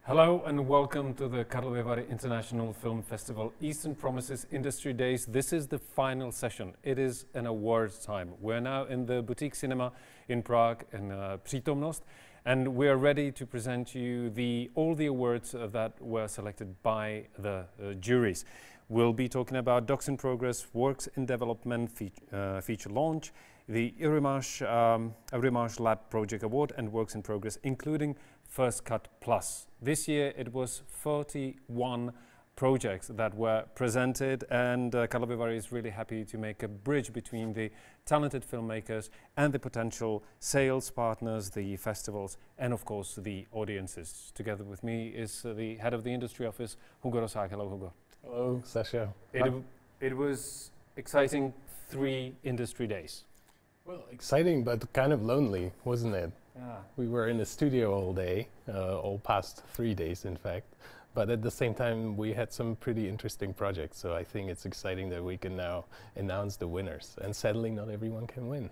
Hello and welcome to the Calavera International Film Festival Eastern Promises Industry Days. This is the final session. It is an awards time. We're now in the Boutique Cinema in Prague in Přítomnost, and we're ready to present you all the awards that were selected by the juries. We'll be talking about Docs in Progress, Works in Development, Feature Launch, the Marche Lab Project Award and Works in Progress, including First Cut Plus. This year it was 41 projects that were presented, and Calavera is really happy to make a bridge between the talented filmmakers and the potential sales partners, the festivals, and of course the audiences. Together with me is the head of the industry office, Hugo Rosák. Hello, Hugo. Hello, Sasha. It was exciting 3 industry days. Well, exciting, but kind of lonely, wasn't it? Yeah. We were in the studio all day, all past 3 days, in fact. But at the same time, we had some pretty interesting projects. So I think it's exciting that we can now announce the winners. And sadly, not everyone can win.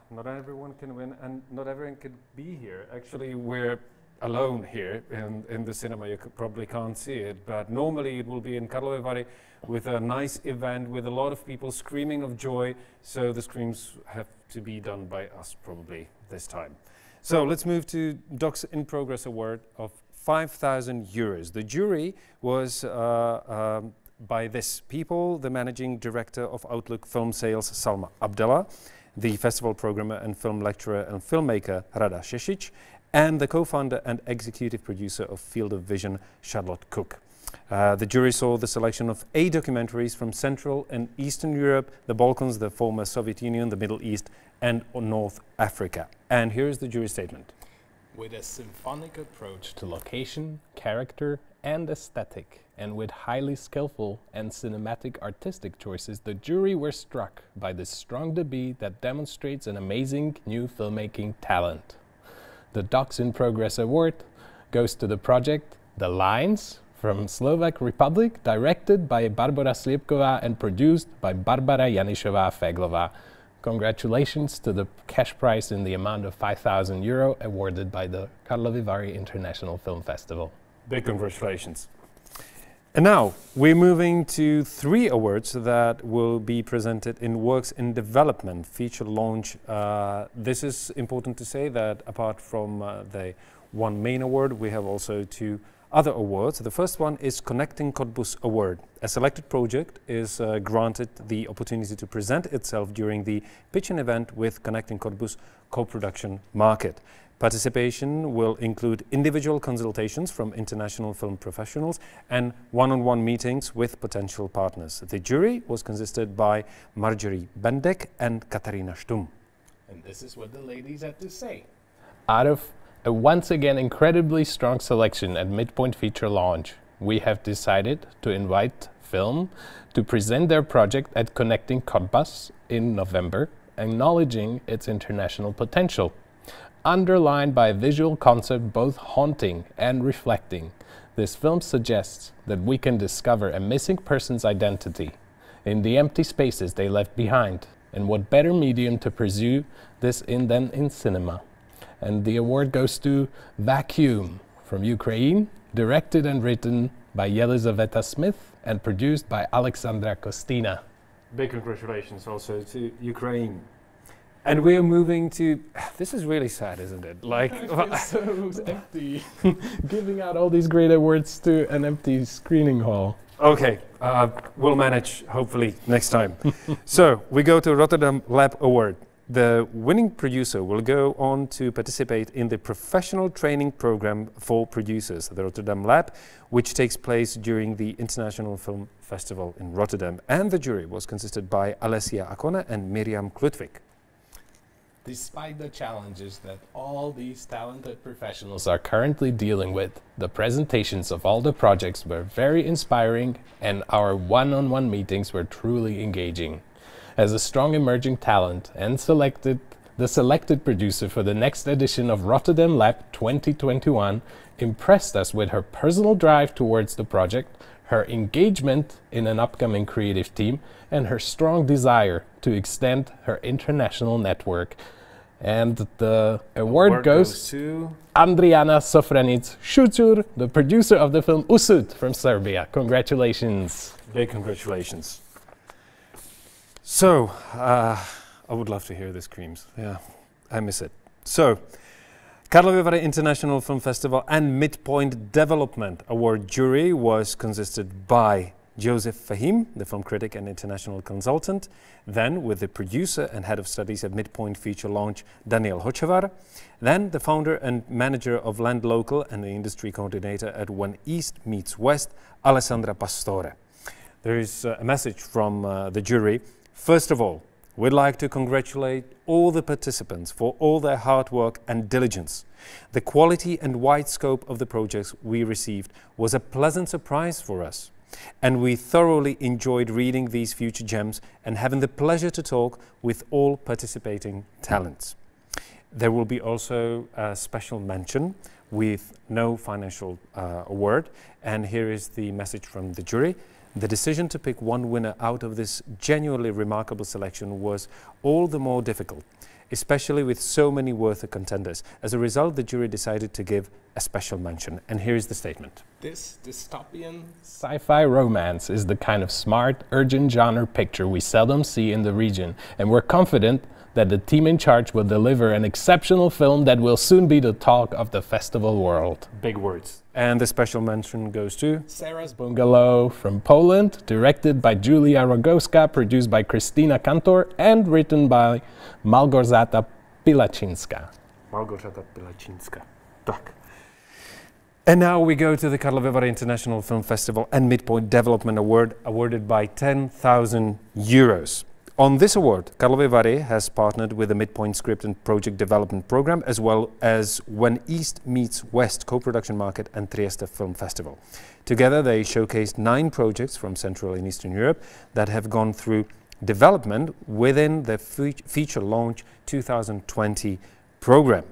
Not everyone can win, and not everyone could be here. Actually, we're alone here in the cinema. You probably can't see it, but normally it will be in Karlovy with a nice event with a lot of people screaming of joy. So the screams have to be done by us probably this time. So let's move to Docs in Progress Award of 5,000 euros. The jury was by this people: the managing director of Outlook Film Sales, Salma Abdallah, the festival programmer and film lecturer and filmmaker, Rada Šešić, and the co-founder and executive producer of Field of Vision, Charlotte Cook. The jury saw the selection of 8 documentaries from Central and Eastern Europe, the Balkans, the former Soviet Union, the Middle East, and North Africa. And here is the jury statement. With a symphonic approach to location, character, and aesthetic, and with highly skillful and cinematic artistic choices, the jury were struck by this strong debut that demonstrates an amazing new filmmaking talent. The Docs in Progress Award goes to the project The Lines from Slovak Republic, directed by Barbara Sliepková and produced by Barbara Janišová-Feglová. Congratulations to the cash prize in the amount of 5,000 euro awarded by the Karlovy Vary International Film Festival. Big congratulations. And now we're moving to 3 awards that will be presented in Works in Development Feature Launch. This is important to say that apart from the one main award, we have also 2 other awards. The first one is Connecting Caboose Award. A selected project is granted the opportunity to present itself during the pitching event with Connecting Caboose co-production market. Participation will include individual consultations from international film professionals and one-on-one meetings with potential partners. The jury was consisted by Marjorie Bendek and Katarina Stum. And this is what the ladies had to say. Out of a once again incredibly strong selection at Midpoint Feature Launch, we have decided to invite film to present their project at Connecting Caboose in November, acknowledging its international potential. Underlined by a visual concept both haunting and reflecting, this film suggests that we can discover a missing person's identity in the empty spaces they left behind, and what better medium to pursue this in than in cinema. And the award goes to Vacuum from Ukraine, directed and written by Yelizaveta Smith and produced by Alexandra Kostina. Big congratulations also to Ukraine. And we're moving to, this is really sad, isn't it? Like, so empty. Giving out all these great awards to an empty screening hall. Okay, we'll manage hopefully next time. So we go to Rotterdam Lab Award. The winning producer will go on to participate in the professional training program for producers, the Rotterdam Lab, which takes place during the International Film Festival in Rotterdam. And the jury was consisted by Alessia Akona and Miriam Klutvik. Despite the challenges that all these talented professionals are currently dealing with, the presentations of all the projects were very inspiring and our one-on-one meetings were truly engaging. As a strong emerging talent and the selected producer for the next edition of Rotterdam Lab 2021 impressed us with her personal drive towards the project, her engagement in an upcoming creative team, and her strong desire to extend her international network. And the award goes to Adriana Sofranic-Šucur, the producer of the film Usud from Serbia. Congratulations. Big congratulations. So, I would love to hear the screams. Yeah, I miss it. So, Calavera International Film Festival and Midpoint Development Award jury was consisted by Joseph Fahim, the film critic and international consultant, then with the producer and head of studies at Midpoint feature launch, Daniel Hocevar, then the founder and manager of Land Local and the industry coordinator at When East Meets West, Alessandra Pastore. There is a message from the jury. First of all, we'd like to congratulate all the participants for all their hard work and diligence. The quality and wide scope of the projects we received was a pleasant surprise for us. And we thoroughly enjoyed reading these future gems and having the pleasure to talk with all participating talents. There will be also a special mention with no financial award. And here is the message from the jury. The decision to pick one winner out of this genuinely remarkable selection was all the more difficult, especially with so many worthy contenders. As a result, the jury decided to give a special mention. And here is the statement. This dystopian sci-fi romance is the kind of smart, urgent genre picture we seldom see in the region, and we're confident that the team in charge will deliver an exceptional film that will soon be the talk of the festival world. Big words. And the special mention goes to Sarah's Bungalow from Poland, directed by Julia Rogowska, produced by Krystyna Kantor, and written by Małgorzata Pilaczynska. Małgorzata Pilaczynska. Tak. And now we go to the Calavera International Film Festival and Midpoint Development Award, awarded by 10,000 euros. On this award, Calavera has partnered with the Midpoint Script and Project Development Program, as well as When East Meets West co-production market and Trieste Film Festival. Together, they showcased 9 projects from Central and Eastern Europe that have gone through development within the feature launch 2020 program.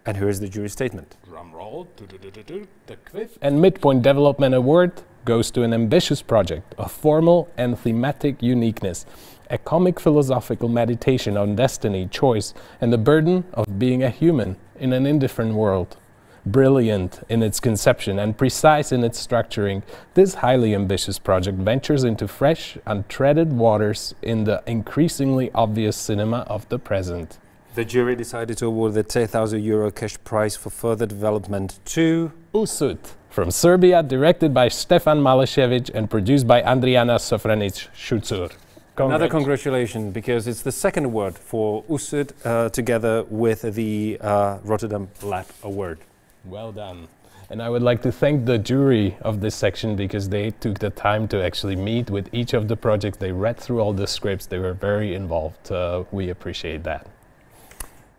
And here is the jury statement. Drum roll. The Quiff and Midpoint Development Award goes to an ambitious project of formal and thematic uniqueness, a comic philosophical meditation on destiny, choice, and the burden of being a human in an indifferent world. Brilliant in its conception and precise in its structuring, this highly ambitious project ventures into fresh, untreaded waters in the increasingly obvious cinema of the present. The jury decided to award the 10,000 euro cash prize for further development to Usud from Serbia, directed by Stefan Malešević and produced by Adriana Sofranic-Šucur. Another congratulations, because it's the second award for Usud together with the Rotterdam Lab Award. Well done. And I would like to thank the jury of this section, because they took the time to actually meet with each of the projects. They read through all the scripts. They were very involved. We appreciate that.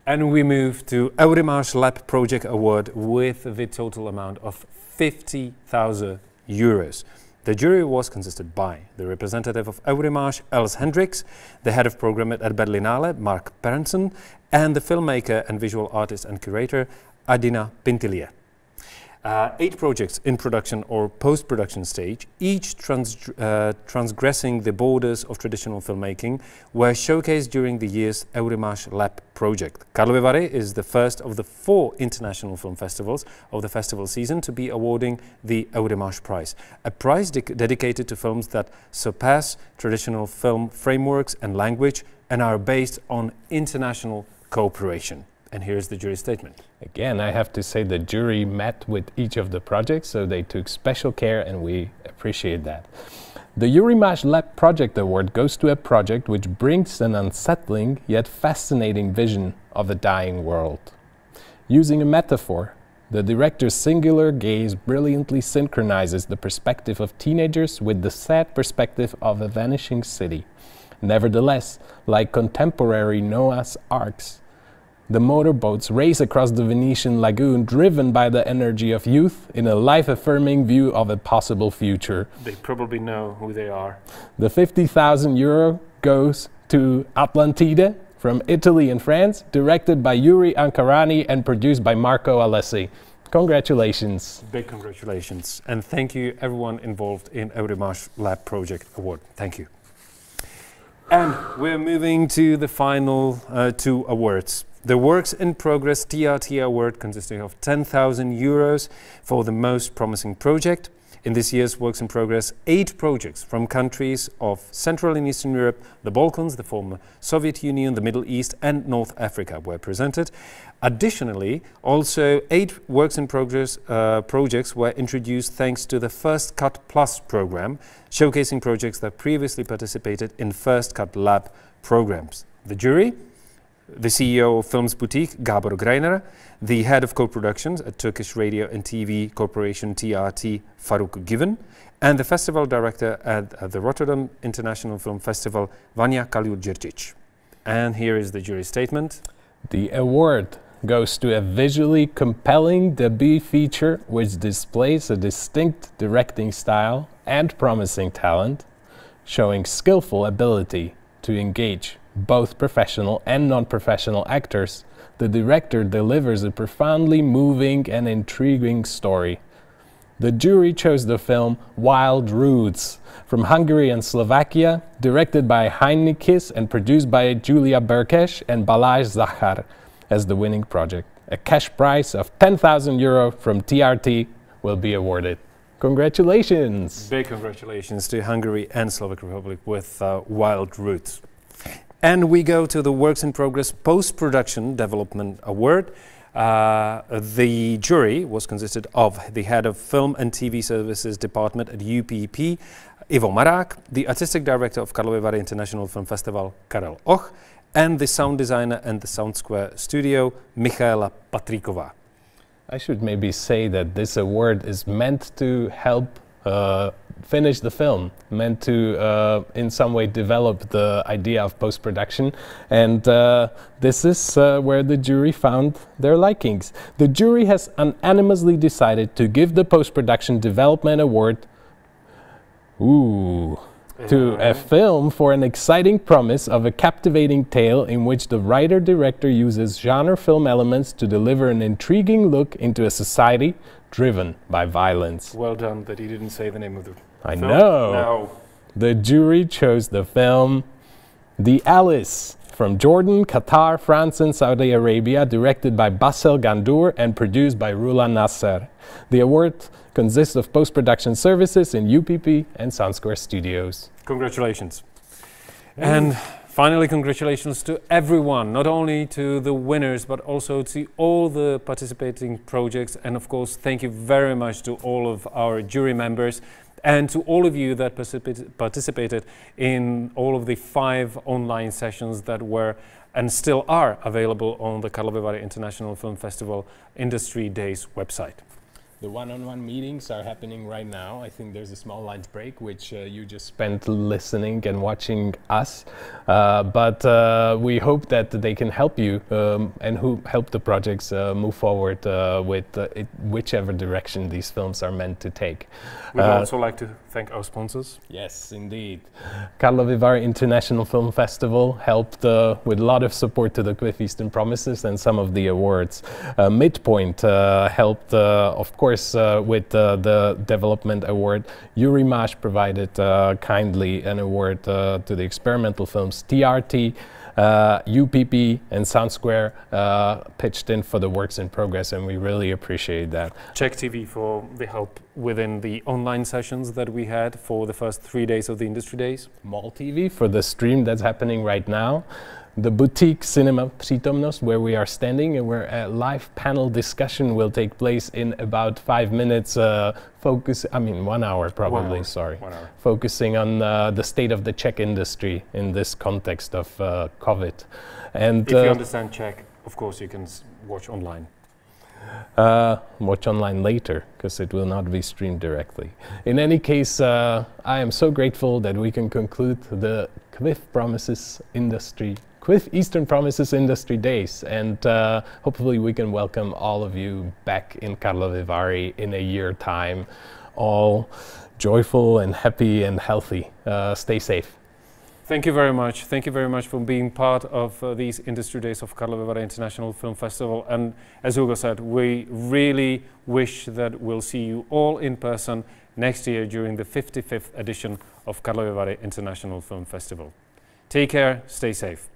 And we move to Marche Lab Project Award with the total amount of 50,000 euros. The jury was consisted by the representative of Marche, Els Hendricks, the head of program at Berlinale, Mark Perensen, and the filmmaker and visual artist and curator, Adina Pintilia. 8 projects in production or post-production stage, each transgressing the borders of traditional filmmaking, were showcased during the year's Marche Lab project. Calavera is the first of the 4 international film festivals of the festival season to be awarding the Marche Prize, a prize dedicated to films that surpass traditional film frameworks and language and are based on international cooperation. And here's the jury statement. Again, I have to say the jury met with each of the projects, so they took special care, and we appreciate that. The Marche Lab Project Award goes to a project which brings an unsettling yet fascinating vision of a dying world. Using a metaphor, the director's singular gaze brilliantly synchronizes the perspective of teenagers with the sad perspective of a vanishing city. Nevertheless, like contemporary Noah's Arks, the motorboats race across the Venetian lagoon, driven by the energy of youth in a life-affirming view of a possible future. They probably know who they are. The 50,000 euro goes to Atlantide from Italy and France, directed by Yuri Ankarani and produced by Marco Alessi. Congratulations. Big congratulations. And thank you everyone involved in Marche Lab Project Award. Thank you. And we're moving to the final two awards. The Works in Progress TRT Award, consisting of 10,000 euros for the most promising project. In this year's Works in Progress, 8 projects from countries of Central and Eastern Europe, the Balkans, the former Soviet Union, the Middle East and North Africa were presented. Additionally, also 8 Works in Progress projects were introduced thanks to the First Cut Plus program, showcasing projects that previously participated in First Cut Lab programs. The jury: the CEO of Films Boutique, Gabor Greiner, the head of co-productions at Turkish Radio and TV Corporation TRT, Faruk Given, and the festival director at the Rotterdam International Film Festival, Vanya Kaljurdzic. And here is the jury statement. The award goes to a visually compelling debut feature which displays a distinct directing style and promising talent, showing skillful ability to engage both professional and non-professional actors. The director delivers a profoundly moving and intriguing story. The jury chose the film Wild Roots from Hungary and Slovakia, directed by Heinikis and produced by Julia Berkes and Balázs Zachar as the winning project. A cash prize of 10,000 euro from TRT will be awarded. Congratulations! Big congratulations to Hungary and Slovak Republic with Wild Roots. And we go to the Works in Progress Post-Production Development Award. The jury was consisted of the head of Film and TV Services Department at UPP, Ivo Marák, the artistic director of Karlovy Vary International Film Festival, Karel Och, and the sound designer and the Sound Square studio, Michaela Patríková. I should maybe say that this award is meant to help finish the film, meant to in some way develop the idea of post-production, and this is where the jury found their likings. The jury has unanimously decided to give the post-production development award to a film for an exciting promise of a captivating tale in which the writer-director uses genre film elements to deliver an intriguing look into a society driven by violence. Well done that he didn't say the name of the I film. know. No. The jury chose the film The Alice from Jordan, Qatar, France and Saudi Arabia, directed by Bassel Gandour and produced by Rula Nasser. The award consists of post-production services in UPP and Sound Square Studios. Congratulations. And finally, congratulations to everyone, not only to the winners, but also to all the participating projects. And of course, thank you very much to all of our jury members and to all of you that participated in all of the 5 online sessions that were and still are available on the Karlovy Vary International Film Festival Industry Days website. The one-on-one meetings are happening right now. I think there's a small lunch break, which you just spent listening and watching us. But we hope that they can help you and help the projects move forward with whichever direction these films are meant to take. We'd also like to thank our sponsors. Yes, indeed. Karlovy Vary International Film Festival helped with a lot of support to the Quiff Eastern Promises and some of the awards. Midpoint helped, of course, with the development award. Marche provided kindly an award to the experimental films. TRT, UPP and Sound Square pitched in for the Works in Progress, and we really appreciate that. Check TV for the help within the online sessions that we had for the first 3 days of the Industry Days. Mall TV for the stream that's happening right now. The Boutique Cinema Přítomnost, where we are standing and where a live panel discussion will take place in about 5 minutes, 1 hour probably, 1 hour. sorry. 1 hour. Focusing on the state of the Czech industry in this context of COVID. And if you understand Czech, of course you can watch online. Watch online later, because it will not be streamed directly. In any case, I am so grateful that we can conclude the Quiff Eastern Promises Industry Days, and hopefully we can welcome all of you back in Karlovy Vary in a year time, all joyful and happy and healthy. Stay safe. Thank you very much. Thank you very much for being part of these Industry Days of Karlovy Vary International Film Festival. And as Hugo said, we really wish that we'll see you all in person next year during the 55th edition of Karlovy Vary International Film Festival. Take care, stay safe.